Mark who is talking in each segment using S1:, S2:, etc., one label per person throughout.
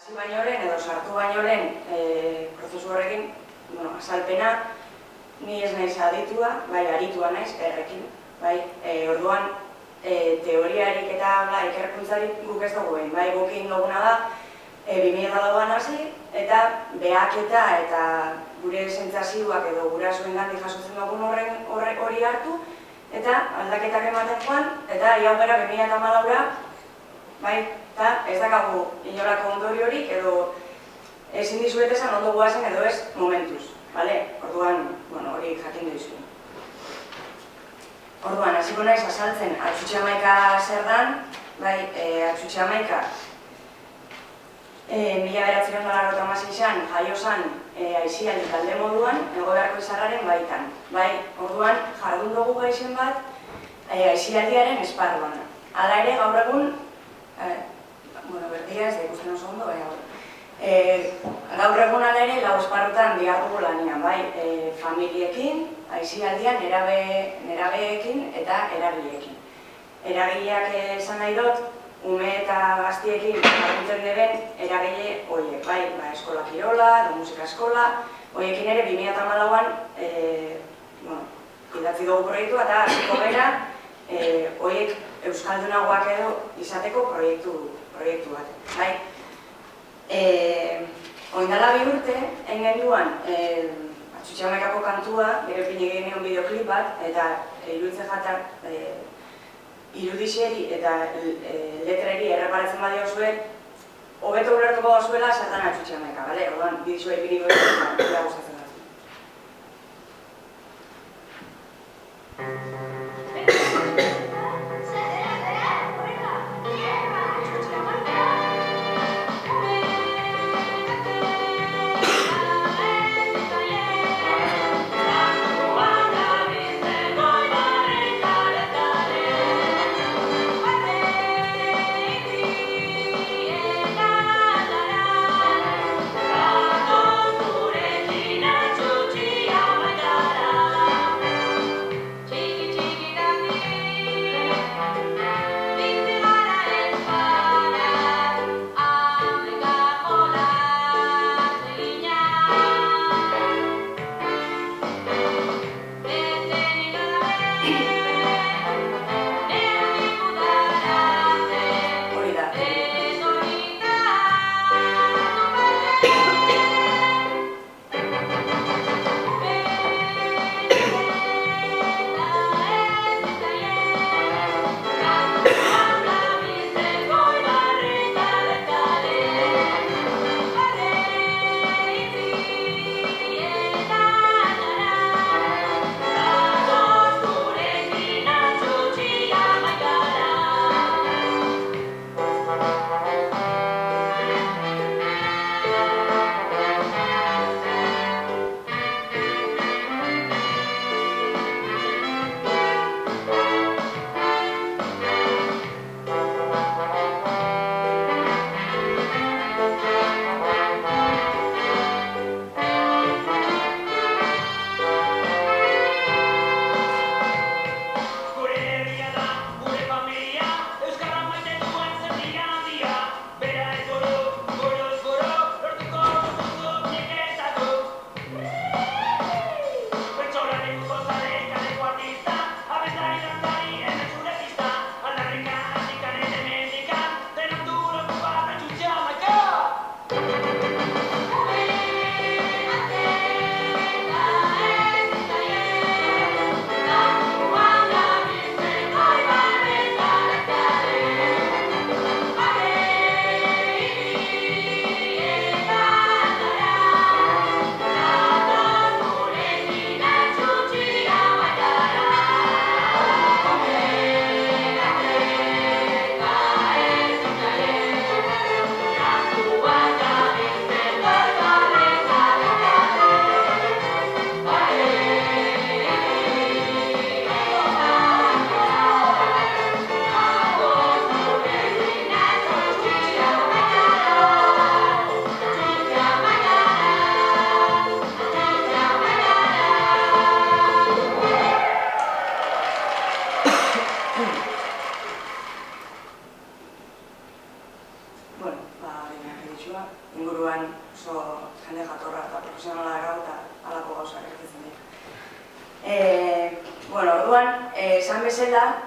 S1: Hasi baino lehen edo sartu baino lehen prozesu horrekin, azalpena ni ez naiz aditua, bai aritua naiz, errekin, bai, orduan teoriarik eta ikerkuntzarik guk ez dugu egin, bai, guk egin duguna da 2004an hasi eta behaketa eta gure sentsazioak edo gurasoengandik jasotzen dugun hori hartu eta aldaketak ematen joan eta ia aurrera 2014ra, bai, eta ez dakagu inolako ondoriorik edo ezin dizuet esan ondo guazen edo ez momentuz, bale? Orduan, hori jakin duzu. Orduan, hasiko naiz azaltzen Atxutxe-Amaika zer dan, bai, Atxutxe-Amaika 1996an jaio zan aisialdi talde moduan, Egobeharko Izarraren baitan. Bai, orduan, jardun dugu gaizen bat aisialdiaren esparruan. Hala ere, gaur egun, berdia ez da ikusten oso ondo, gaur egun ala ere lau esparrutan dihardugu lanian, bai, familiekin, aisialdian, nerabeekin eta eragileekin. Eragileak esan nahi dut, ume eta gaztiekin jardutzen deben eragile horiek, bai, eskola kirola, edo musika eskola, horiekin ere 2014an idatzi dugu proiektua eta hasiko gara horiek euskaldunagoak edo izateko proiektu bat, bai. Oindala 2 urte, egin genduan Atxutxe-Amaikako kantua, gero ipini genean bideoklip bat, eta iruditzen jatak irudixeri eta letreri erreparatzen badio zuen, hobeto ulertuko zuela zertan Atxutxe-Amaika, bale? Orduan, bidizua ipini goetan, eta gustatzen da.
S2: Gurekin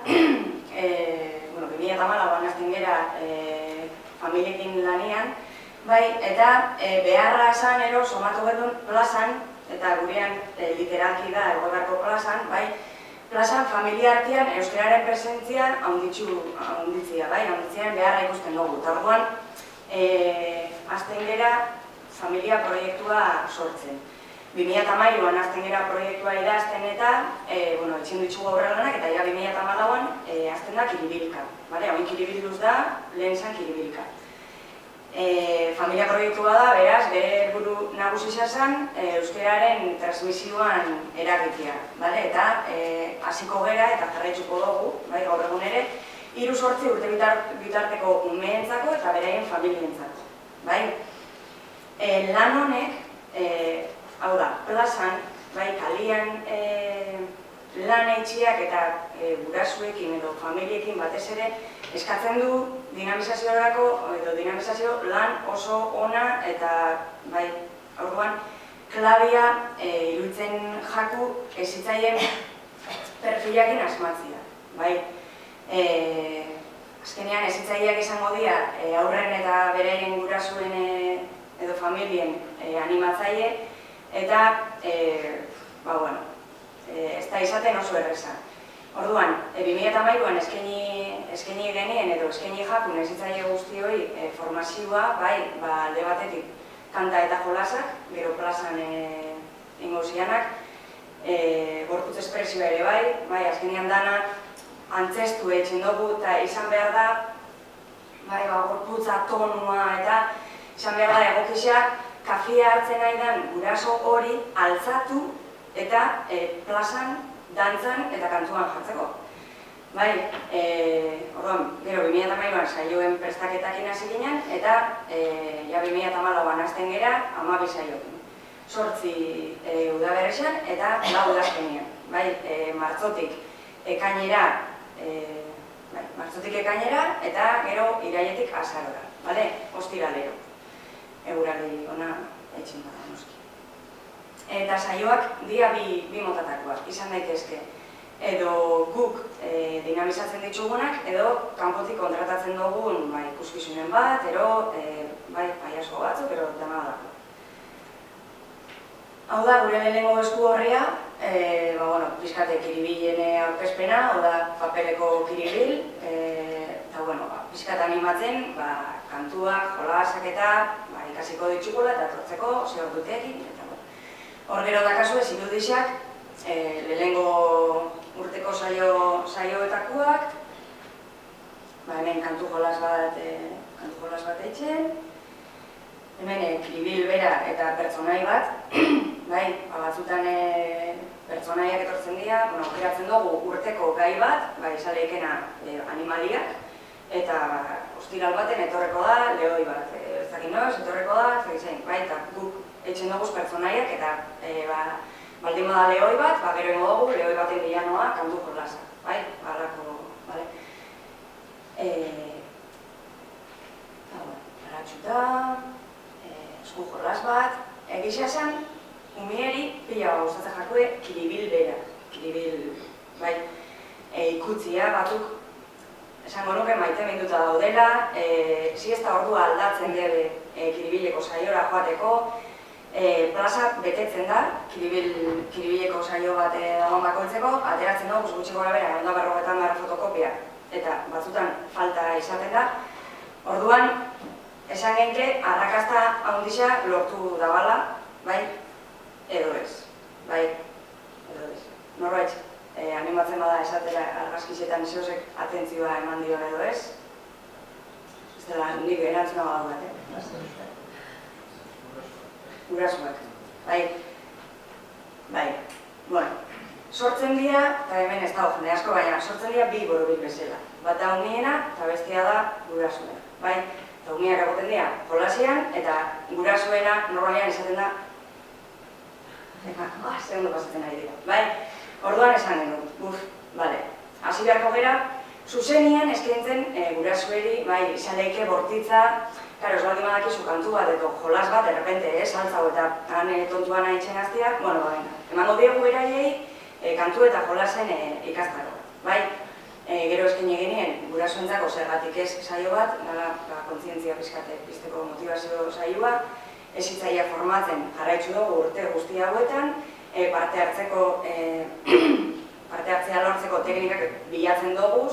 S1: 2014an hasten gera familiekin lanian, bai, eta beharra esan ero somatu bedun plazan, eta gurean literalki da egogarko plazan, bai, plazan familia artean euskararen presentzia haunditzia, bai, haunditziaren beharra ikusten dugu. Eta orduan, hasten gera familia proiektua sortzen. 2013an hasten gera proiektua idazten eta etxin ditugu aurrelanak eta ja 2014an hasten da Kiribilka. Hauin Kiribilduz da, lehen zan Kiribilka. Familia proiektua da, beraz, bere helburu nagusi zen euskararen transmisioan eragitea. Eta hasiko gera eta jarraituko dugu, gaur egun ere, 3-8 urte bitarteko umeentzako eta beraien familientzako. Lan honek, hau da, plazan, kalian lan eitxiak eta gurasuekin edo familiekin batez ere eskatzen du dinamizaziorako edo dinamizazio lan oso ona eta orduan klabia iruditzen jaku ezitzaien perfilakin asmatzia. Azkenean ezitzaileak izango dira aurren eta beraien gurasuen edo familien animatzaile eta ez da izaten oso erreza. Orduan, 2013an eskaini genien edo eskaini jakun ezitzaile guztioi formazioa, alde batetik kanta eta jolasak, gero plazan ingo zianak, gorputz espresioa ere azkenean dana antzestu egin dugu eta izan behar da gorputza, tonua eta izan behar da egokizia kafea hartzen nahi den guraso hori altzatu eta plazan, dantzan eta kantuan jartzeko. Orduan, gero 2013an saioen prestaketakin hasi ginen eta 2014an hasten gera 12 saioekin. 8 udaberrian eta 4 udazkenean. Martxotik ekainera eta gero irailetik azarora. Ostiralero. Eguraldi ona etxin bada noski. Eta saioak dira bi motatakoak, izan daitezke. Edo guk dinamizatzen ditugunak, edo kanpotik kontratatzen dugun ikuskizunen bat, ero paiasko batzuk, ero dena dako. Hau da, gure lehenengo esku horria, pizkate kiribilen aurkezpena, hau da, papeleko kiribil, eta pizkat animatzen, kantuak, jolasak eta ikasiko ditugula eta etortzeko, zehor dutekin, eta hor gero dakazue zirudixak, lehenengo urteko saioetakoak, hemen kantu jolas bat eitzen, hemen kiribil bera eta pertsonai bat, batzutan pertsonaiak etortzen dira, aukeratzen dugu urteko gai bat, izaleikena animaliak, eta ostiral baten etorreko da lehoi bat, ez dakit noiz, etorreko da, ez dakit zein, eta guk eitzen dugu pertsonaiak eta baldin bada lehoi bat, gero ingo dugu lehoi baten bilanoa kantu jolasa, barrako, baratxuta, esku jolas bat, egizia zen, umieri pila gustatzen jakue kiribil bera, kiribil, ikutzia batzuk, esango nuke maite minduta daudela, siesta ordua aldatzen debe kiribileko saiora joateko, plaza betetzen da, kiribileko saio bat dagoen bakoitzeko, ateratzen dugu gutxi gora bera, 150 fotokopia, eta batzutan falta izaten da. Orduan, esan genke, arrakasta handixa lortu dabala, edo ez. Norbait, animatzen bada esatera argazkizetan zeozek atentzioa eman dio edo ez. Ez dela, nik erantzuna badagoet, Gurasuak. Sortzen dira, eta hemen ez dago jende asko, baina sortzen dira bi borobil bezala. Bat da umiena eta bestia da gurasuena. Eta umiak egoten dira jolasian eta gurasuena normalean izaten da segundo pasatzen ari dira. Orduan esan genuen, hasi beharko gera, zuzenian eskaintzen gurasueri, izaleike bortitza, ez baldin badakizu kantu bat edo jolas bat, errepente, saltzau eta han tontuan haitzen aztia, emango diegu beraiei kantu eta jolasen ikastaro. gurasoentzako zergatik ez saio bat, kontzientzia pizteko motivazio saioa, ez hitzaia formatzen jarraitzu dugu urte guzti hauetan, parte hartzea lortzeko teknikak bilatzen dugu,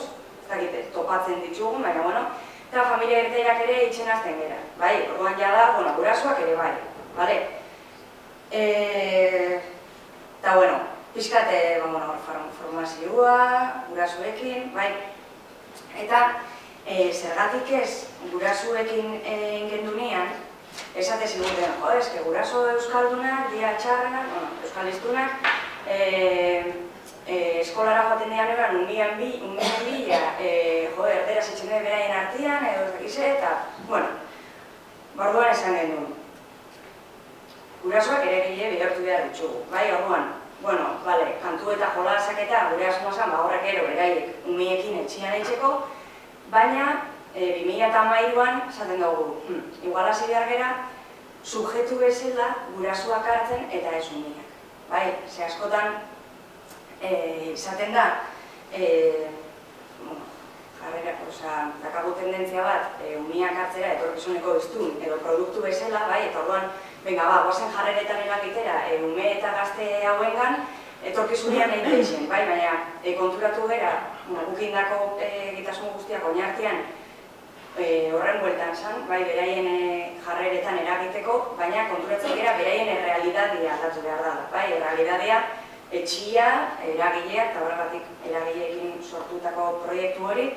S1: topatzen ditugu, baina, bueno, eta familia irteirak ere itxen azten gera, bai, orduan jada, bueno, gurasoak ere bai, bale? Eta, bueno, pixkat, formazioa, gurasoekin, bai, eta zergatik ez gurasoekin ingendunean, esate ziguten, jo, eske guraso euskaldunak, dia txarrenak, euskaliztunak, eskolara joaten dian eban, unien bila, erdera zitzen dut beraien artian, edo ez dakize, eta, bueno, orduan esan genuen. Gurasoak ere gile bihurtu behar dutxugu, bai, orduan, bueno, bale, kantu eta jolasak eta gure asmoa zan, horrek ero beraiek umiekin etxian eitzeko, baina 2013an esaten dugu, igual hasi behar gera, subjektu bezala gurasoak hartzen eta ez umiak. Bai, ze askotan izaten da, dakago tendentzia bat, umiak hartzera etorkizuneko iztun edo produktu bezala, bai, eta orduan, venga, guazen jarreretan eragitera, ume eta gazte hauengan, etorkizunean egiten, bai, baina konturatu bera, gukindako egitasun guztiak oinartian horren bueltan zan, bai, beraien jarreretan eragiteko, baina konturatzen gara beraien errealitatea aldatu behar da, bai, errealitatea etxia, eragileak, eta horregatik eragileekin sortutako proiektu hori,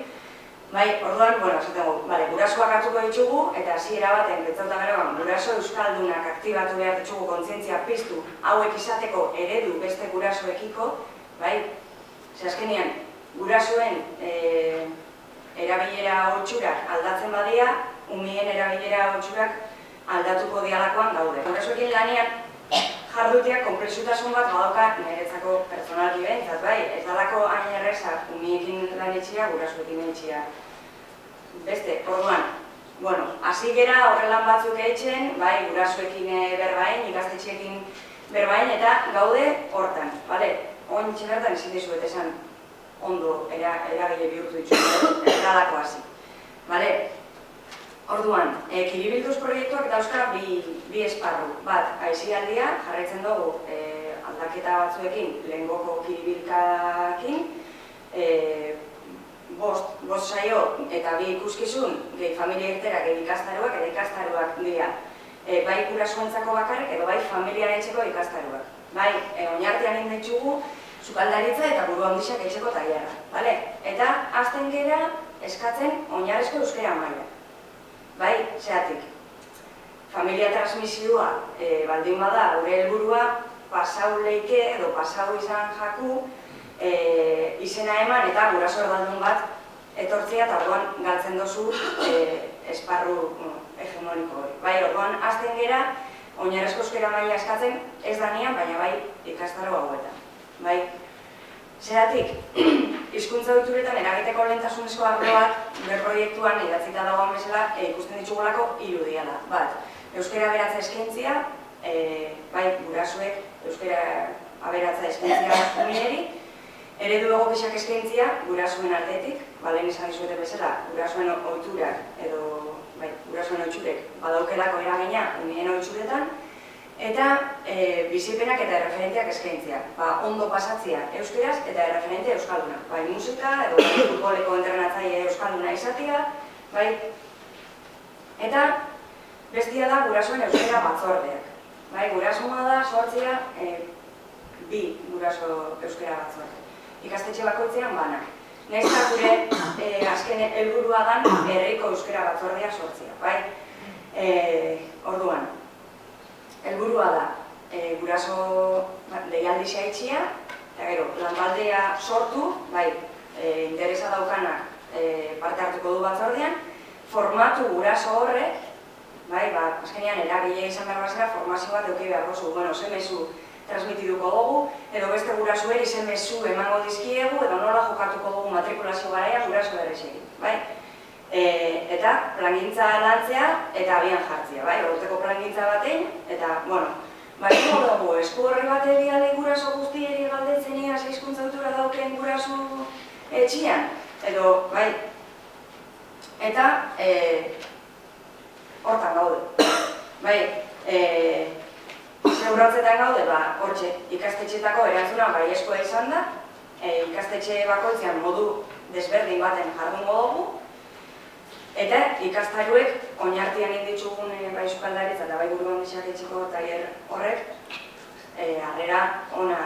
S1: bai, orduan, bueno, esaten bale, gurasoak hartuko ditugu, eta hasiera baten, betzauta gero, guraso euskaldunak aktibatu behar ditugu kontzientzia piztu, hauek izateko eredu beste gurasoekiko, bai, ze azkenean, gurasoen erabilera hotxurak aldatzen badia, umien erabilera hotxurak aldatuko dialakoan gaude. Gurasoekin lanian jarduteak konplexutasun bat badauka niretzako pertsonalki behintzat, bai, ez dalako hain errezak umiekin lan etxia, gurasoekin etxia. Beste, orduan, bueno, hasi gera horrelan batzuk eitzen, bai, gurasoekin berbain, ikastetxeekin berbain, eta gaude hortan, bale? Oin txebertan ezin dizuet esan ondo eragile bihurtu dituzun, ez dalako hasi. Bale? Orduan, Kiribilduz proiektuak dauzka bi esparru. Bat, aisialdia, jarraitzen dugu aldaketa batzuekin, lehengoko kiribilkakin, bost saio eta bi ikuskizun, gehi familia irtera, gehi ikastaruak, eta ikastaruak dira. Bai gurasoentzako bakarrik, edo bai familiaren etxeko ikastaruak. Bai, oinartean indetxugu, sukaldaritza eta buru handixak etxeko tailerra. Eta azten gera eskatzen oinarrezko euskera maila. Bai, zeatik. Familia transmisioa baldin bada, gure helburua pasau leike edo pasau izan jaku izena eman eta guraso erdaldun bat etortzea eta orduan galtzen dozu esparru hegemoniko hori. Bai, orduan azten gera, oinarrezko euskera maila eskatzen ez danean, baina bai ikastaro hauetan. Bai, zeatik, hizkuntza ohituretan eragiteko lehentasunezko arloak gure proiektuan idatzita dagoen bezala ikusten ditugulako hiru diala. Bat, euskara aberatza eskaintzia, bai, gurasoek euskara aberatza eskaintzia umieri, eredu egokiak eskaintzia gurasoen artetik, lehen izan dizuete bezala, gurasoen ohiturak edo gurasoen ohitsurek badaukelako eragina umien ohituretan, eta bizipenak eta erreferenteak eskaintzia. Ondo pasatzia euskeraz eta erreferente euskalduna. Bai musika edo futboleko entrenatzaile euskalduna izatea, bai. Eta bestia da gurasoen euskera batzordeak. Bai, gurasoa da sortzea bi guraso euskera batzorde. Ikastetxe bakoitzean bana. Nahiz eta gure azken helburua dan herriko euskera batzordea sortzea, bai. Orduan, helburua da, guraso deialdi xaitxia, eta gero, lanbaldea sortu, bai, interesa daukanak parte hartuko du batzordean, formatu guraso horrek, bai, azkenean eragile izan behar bazera, formazio bat eduki behar gozu, bueno, ze mezu transmitiduko dugu, edo beste gurasoeri ze mezu emango dizkiegu, edo nola jokatuko dugu matrikulazio garaian guraso berrexekin, bai. Eta plangintza lantzea eta abian jartzea, bai, urteko plangintza batein, eta, bueno, bariko dugu, esku horri bat egiale guraso guztieri galdetzen hizkuntza ohitura dauken guraso etxian, edo, bai, eta hortan gaude. Bai, zeurratzetan gaude, hortxe ikastetxeetako erantzuna baiezkoa izan da, ikastetxe bakoitzean modu desberdin baten jardungo dugu, eta ikastailuek oinartian inditzugun bai sukaldaritza eta bai buruan bisaketxeko tailer horrek harrera ona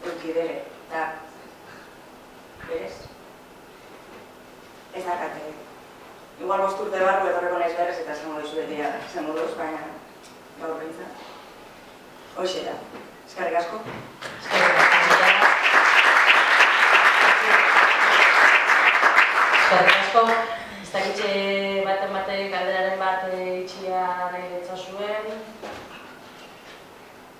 S1: eukidere. Eta berez, ez dakate. Igual 5 urte barru etorreko naiz berrez eta esango dizu betia esango duz, baina gaur behintzat. Hoxe da. Eskerrik asko.
S2: Eskerrik asko. Ez dakitxe baten batek galderaren bat itxia nahi betzazuen.